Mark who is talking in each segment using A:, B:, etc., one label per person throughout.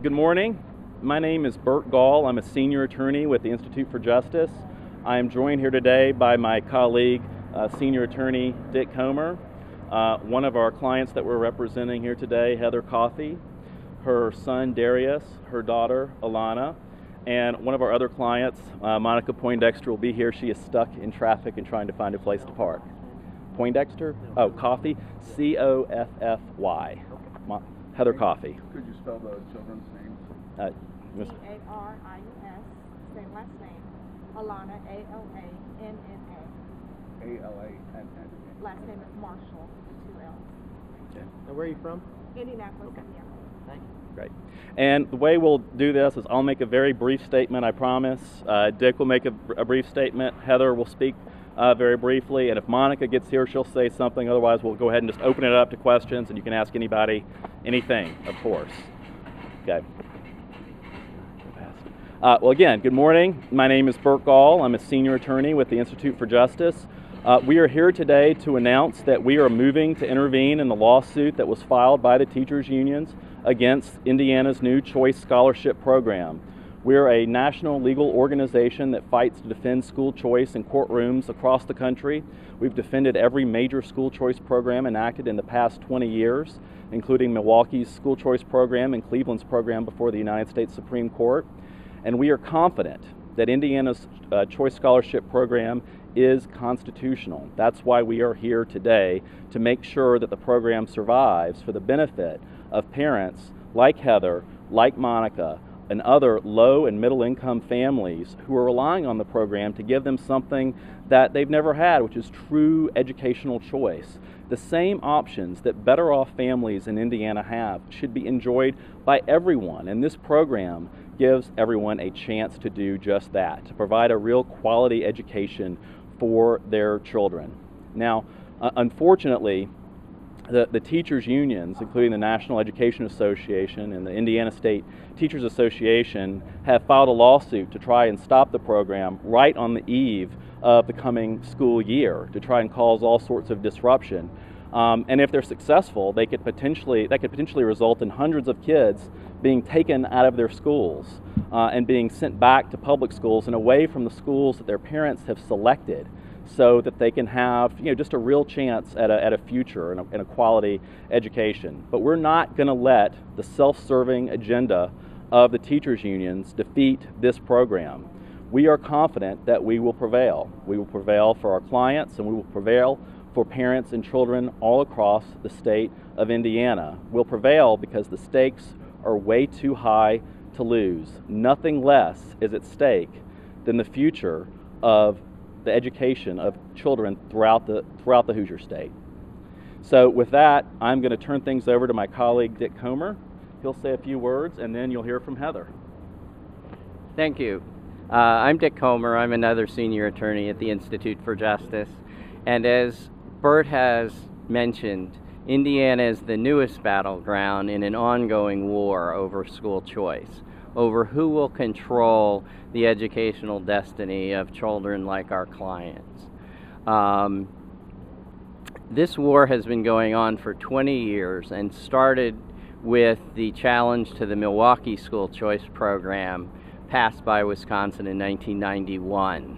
A: Good morning. My name is Bert Gall. I'm a senior attorney with the Institute for Justice. I am joined here today by my colleague, senior attorney Dick Comer, one of our clients that we're representing here today, Heather Coffey, her son Darius, her daughter Alana, and one of our other clients, Monica Poindexter, will be here. She is stuck in traffic and trying to find a place to park. Poindexter? Oh, Coffey, C-O-F-F-Y. Heather Coffey.
B: Could you spell the children's names?
C: D-A-R-I-U-S, same last name. Alana, A-L-A-N-N-A.
B: A-L-A-N-N.
C: Last name is Marshall, 2 L's.
A: Okay.
D: And where are you from?
C: Indianapolis,
D: Okay.
C: Indiana.
D: Thank you.
A: Great. And the way we'll do this is I'll make a very brief statement, I promise. Dick will make a brief statement. Heather will speak very briefly. And if Monica gets here, she'll say something. Otherwise, we'll go ahead and just open it up to questions, and you can ask anybody anything, of course. Okay. Well, again, good morning. My name is Bert Gall. I'm a senior attorney with the Institute for Justice. We are here today to announce that we are moving to intervene in the lawsuit that was filed by the teachers' unions against Indiana's new Choice Scholarship Program. We're a national legal organization that fights to defend school choice in courtrooms across the country. We've defended every major school choice program enacted in the past 20 years, including Milwaukee's school choice program and Cleveland's program before the United States Supreme Court. And we are confident that Indiana's Choice Scholarship Program is constitutional. That's why we are here today, to make sure that the program survives for the benefit of parents like Heather, like Monica, and other low and middle income families who are relying on the program to give them something that they've never had, which is true educational choice. The same options that better off families in Indiana have should be enjoyed by everyone, and this program gives everyone a chance to do just that, to provide a real quality education for their children. Now, unfortunately, the teachers' unions, including the National Education Association and the Indiana State Teachers Association, have filed a lawsuit to try and stop the program right on the eve of the coming school year, to try and cause all sorts of disruption. And if they're successful, that could potentially result in hundreds of kids being taken out of their schools and being sent back to public schools and away from the schools that their parents have selected, so that they can have, just a real chance at a future and a quality education. But we're not going to let the self-serving agenda of the teachers' unions defeat this program. We are confident that we will prevail. We will prevail for our clients, and we will prevail for parents and children all across the state of Indiana. We'll prevail because the stakes are way too high to lose. Nothing less is at stake than the future of the education of children throughout the Hoosier State. So with that, I'm going to turn things over to my colleague Dick Comer. He'll say a few words, and then you'll hear from Heather.
D: Thank you. I'm Dick Comer. I'm another senior attorney at the Institute for Justice. And as Bert has mentioned, Indiana is the newest battleground in an ongoing war over school choice, over who will control the educational destiny of children like our clients. This war has been going on for 20 years and started with the challenge to the Milwaukee School Choice Program passed by Wisconsin in 1991.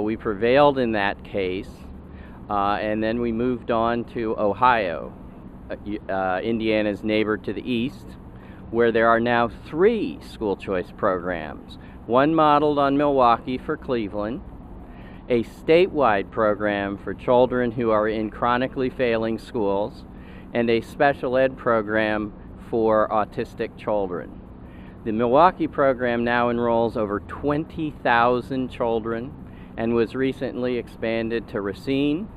D: We prevailed in that case, and then we moved on to Ohio, Indiana's neighbor to the east, where there are now 3 school choice programs, one modeled on Milwaukee for Cleveland, a statewide program for children who are in chronically failing schools, and a special ed program for autistic children. The Milwaukee program now enrolls over 20,000 children and was recently expanded to Racine,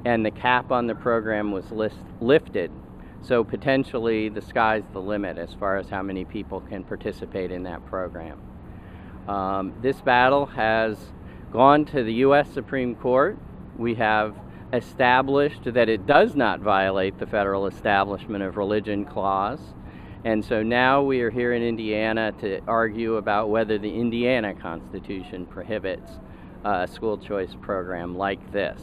D: and the cap on the program was lifted. So potentially the sky's the limit as far as how many people can participate in that program. This battle has gone to the U.S. Supreme Court. We have established that it does not violate the Federal Establishment of Religion Clause. And so now we are here in Indiana to argue about whether the Indiana Constitution prohibits a school choice program like this.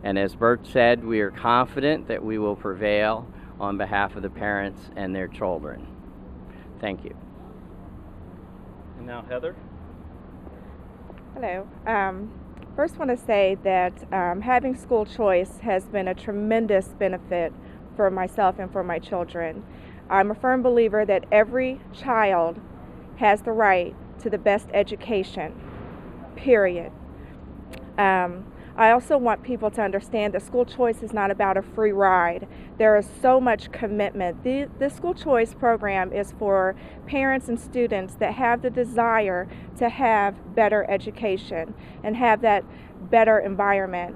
D: And as Bert said, we are confident that we will prevail on behalf of the parents and their children. Thank you.
A: And now Heather.
C: Hello. First, want to say that having school choice has been a tremendous benefit for myself and for my children. I'm a firm believer that every child has the right to the best education, period. I also want people to understand that school choice is not about a free ride. There is so much commitment. The school choice program is for parents and students that have the desire to have better education and have that better environment.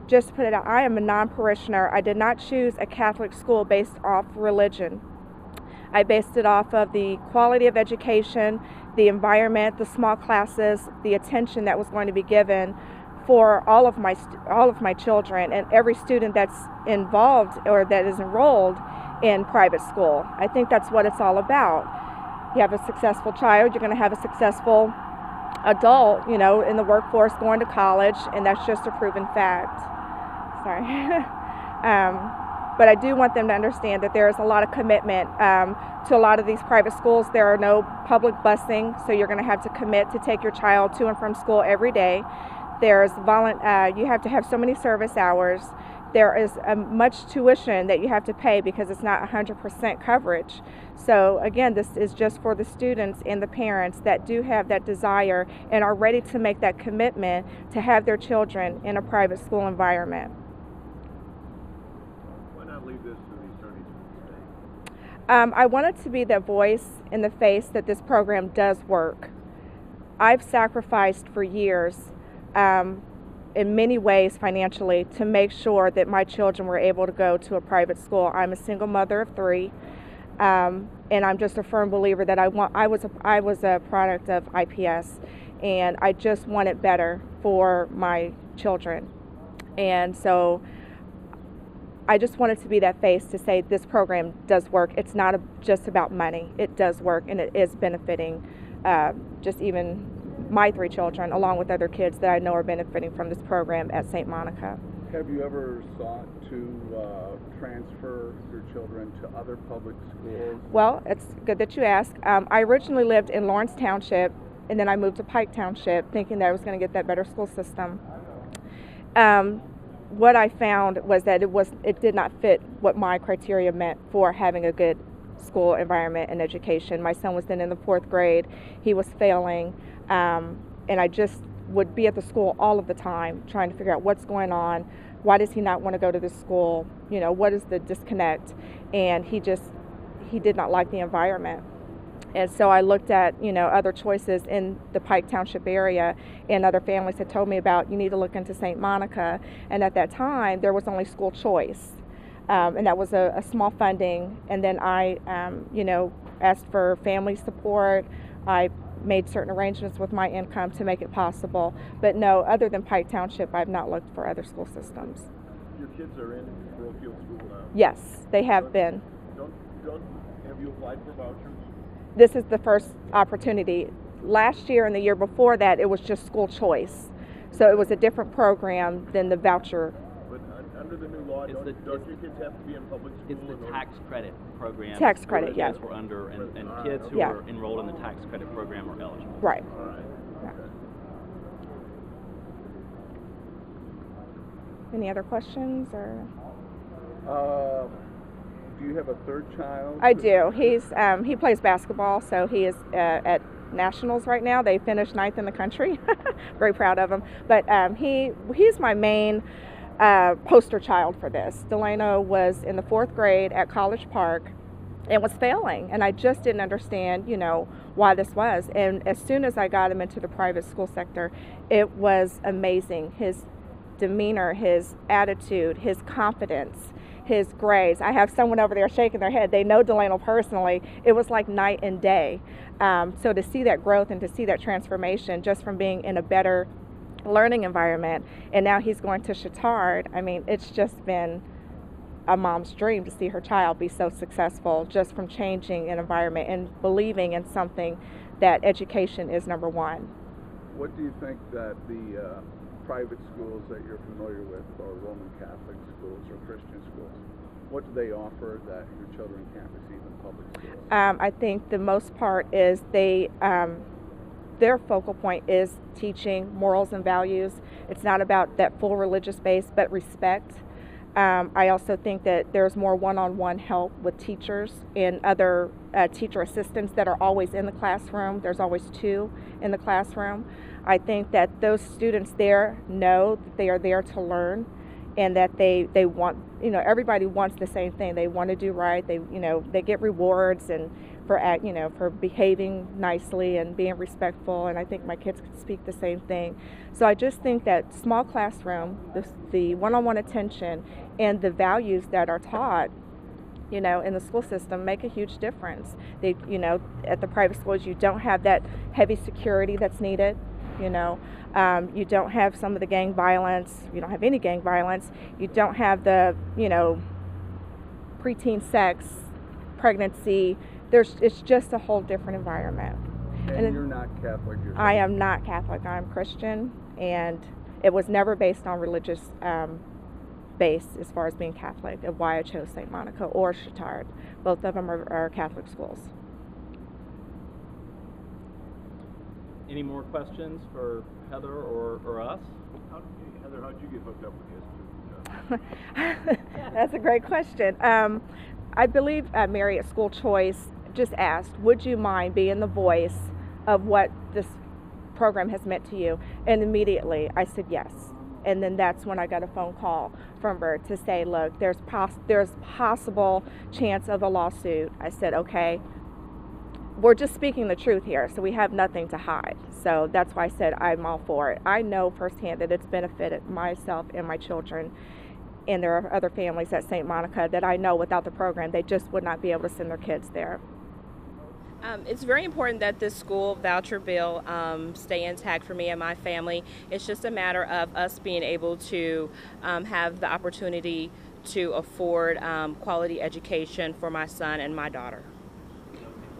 C: Just to put it out, I am a non-parishioner. I did not choose a Catholic school based off religion. I based it off of the quality of education, the environment, the small classes, the attention that was going to be given for all of my children and every student that's involved or that is enrolled in private school. I think that's what it's all about. You have a successful child, you're going to have a successful adult, in the workforce, going to college, and that's just a proven fact. Sorry. But I do want them to understand that there is a lot of commitment to a lot of these private schools. There are no public busing, so you're going to have to commit to take your child to and from school every day. There's you have to have so many service hours. There is much tuition that you have to pay because it's not 100% coverage. So again, this is just for the students and the parents that do have that desire and are ready to make that commitment to have their children in a private school environment.
B: Why not leave this to the attorneys of the state?
C: I wanted to be that voice in the face that this program does work. I've sacrificed for years in many ways financially to make sure that my children were able to go to a private school. I'm a single mother of 3, and I'm just a firm believer that I was a product of IPS, and I just want it better for my children. And so I just wanted to be that face to say this program does work. It's not just about money. It does work, and it is benefiting just even my 3 children, along with other kids that I know are benefiting from this program at St. Monica.
B: Have you ever sought to transfer your children to other public schools?
C: Well, it's good that you asked. I originally lived in Lawrence Township, and then I moved to Pike Township, thinking that I was going to get that better school system. What I found was that it did not fit what my criteria meant for having a good school environment and education. My son was then in the 4th grade. He was failing, and I just would be at the school all of the time trying to figure out what's going on. Why does he not want to go to this school? What is the disconnect? And he did not like the environment. And so I looked at, other choices in the Pike Township area, and other families had told me about, you need to look into St. Monica. And at that time, there was only school choice. And that was a small funding. And then I, asked for family support. I made certain arrangements with my income to make it possible. But no, other than Pike Township, I've not looked for other school systems.
B: Your kids are in parochial school now?
C: Yes, they have been.
B: Have you applied for vouchers?
C: This is the first opportunity. Last year and the year before that, it was just school choice. So it was a different program than the voucher.
B: But under the new law, don't your kids have to be in public school?
A: It's the tax credit program.
C: Tax credit, yes.
A: We're under, and kids who
C: Yeah.
A: are enrolled in the tax credit program are eligible.
C: Right.
B: All right.
C: Yeah.
B: Okay.
C: Any other questions or?
B: Do you have a 3rd child?
C: I do. He plays basketball, so he is at nationals right now. They finished 9th in the country. Very proud of him. But he's my main poster child for this. Delano was in the 4th grade at College Park and was failing, and I just didn't understand, why this was. And as soon as I got him into the private school sector, it was amazing. His demeanor, his attitude, his confidence, his grades. I have someone over there shaking their head. They know Delano personally. It was like night and day. So to see that growth and to see that transformation just from being in a better learning environment, and now he's going to Chittard, it's just been a mom's dream to see her child be so successful just from changing an environment and believing in something that education is number one.
B: What do you think that the private schools that you're familiar with, or Roman Catholic schools or Christian schools, What do they offer that your children can't receive in public schools?
C: I think the most part is their focal point is teaching morals and values. It's not about that full religious base, but respect. I also think that there's more one-on-one help with teachers and other teacher assistants that are always in the classroom. There's always 2 in the classroom. I think that those students there know that they are there to learn, and that they want, everybody wants the same thing. They want to do right. They get rewards and for behaving nicely and being respectful. And I think my kids can speak the same thing. So I just think that small classroom, the one-on-one attention, and the values that are taught, in the school system make a huge difference. At the private schools, you don't have that heavy security that's needed. You don't have some of the gang violence. You don't have any gang violence. You don't have the, preteen sex, pregnancy. It's just a whole different environment.
B: And you're not Catholic yourself?
C: I am not Catholic. I'm Christian, and it was never based on religious base as far as being Catholic, of why I chose St. Monica or Chittard. Both of them are Catholic schools.
A: Any more questions for Heather or us?
E: Heather, how'd you get hooked up with the Institute?
C: That's a great question. I believe Mary at School Choice just asked, would you mind being the voice of what this program has meant to you? And immediately I said yes. And then that's when I got a phone call from her to say, look, there's possible chance of a lawsuit. I said, okay, we're just speaking the truth here, so we have nothing to hide. So that's why I said I'm all for it. I know firsthand that it's benefited myself and my children, and there are other families at St. Monica that I know without the program, they just would not be able to send their kids there.
F: It's very important that this school voucher bill stay intact for me and my family. It's just a matter of us being able to have the opportunity to afford quality education for my son and my daughter.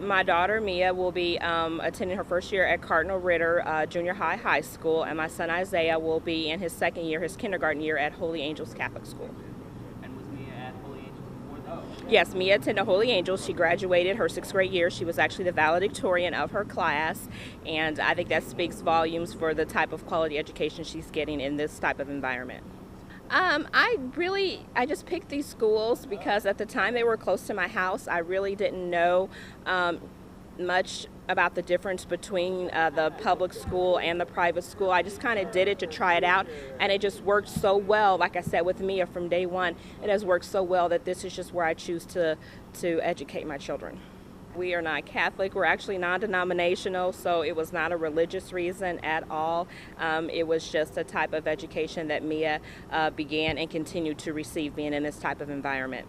F: My daughter, Mia, will be attending her first year at Cardinal Ritter Junior High School, and my son Isaiah will be in his second year, his kindergarten year, at Holy Angels Catholic School.
G: And was Mia at Holy Angels before that?
F: Yes, Mia attended Holy Angels. She graduated her 6th grade year. She was actually the valedictorian of her class, and I think that speaks volumes for the type of quality education she's getting in this type of environment. I just picked these schools because at the time they were close to my house. I really didn't know much about the difference between the public school and the private school. I just kind of did it to try it out, and it just worked so well. Like I said, with Mia from day one, it has worked so well that this is just where I choose to educate my children. We are not Catholic. We're actually non-denominational, so it was not a religious reason at all. It was just a type of education that Mia began and continued to receive being in this type of environment.